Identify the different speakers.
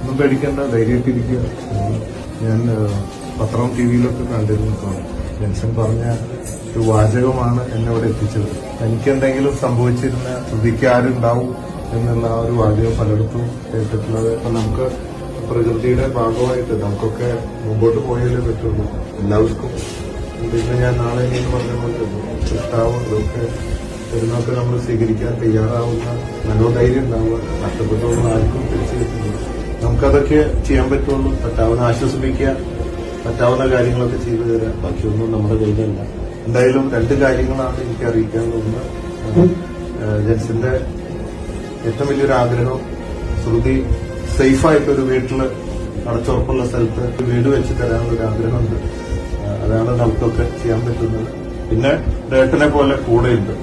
Speaker 1: ഒന്നും പേടിക്കേണ്ട, ധൈര്യമായിട്ടിരിക്കുക. ഞാൻ പത്രം ടിവിയിലൊക്കെ കണ്ടിരുന്നു. ജെൻസൺ പറഞ്ഞ ഒരു വാചകമാണ് എന്നെ ഇവിടെ എത്തിച്ചത്. എനിക്കെന്തെങ്കിലും സംഭവിച്ചിരുന്ന ശ്രുതിക്ക് ആരുണ്ടാവും എന്നുള്ള ആ ഒരു വാചകം പലയിടത്തും കേട്ടിട്ടുള്ളത്. അപ്പൊ നമുക്ക് പ്രകൃതിയുടെ ഭാഗമായിട്ട് നമുക്കൊക്കെ മുമ്പോട്ട് പോയാലേ പറ്റുള്ളൂ എല്ലാവർക്കും. പിന്നെ ഞാൻ നാളെ എന്ന് പറഞ്ഞ പോലെ സൃഷ്ടാവും ഇതൊക്കെ വരുന്നൊക്കെ നമ്മൾ സ്വീകരിക്കാൻ തയ്യാറാവുന്ന മനോധൈര്യം ഉണ്ടാവുക. നഷ്ടപ്പെട്ടവർ ആർക്കും തിരിച്ചു കിട്ടുന്നു. നമുക്കതൊക്കെ ചെയ്യാൻ പറ്റുള്ളൂ. പറ്റാവുന്ന ആശ്വസിപ്പിക്കുക, പറ്റാവുന്ന കാര്യങ്ങളൊക്കെ ചെയ്തു തരാം. ബാക്കിയൊന്നും നമ്മുടെ കയ്യിലല്ല. എന്തായാലും 2 കാര്യങ്ങളാണ് എനിക്ക് അറിയിക്കാനുള്ളത്. ജെൻസിന്റെ ഏറ്റവും വലിയൊരു ആഗ്രഹം ശ്രുതി സേഫായിട്ടൊരു വീട്ടില് അടച്ചുറപ്പുള്ള സ്ഥലത്ത് വീട് വെച്ച് തരാനുള്ളൊരു ആഗ്രഹമുണ്ട്. അതാണ് നമുക്കൊക്കെ ചെയ്യാൻ പറ്റുന്നത്. പിന്നെ ഡേട്ടനെ പോലെ കൂടെയുണ്ട്.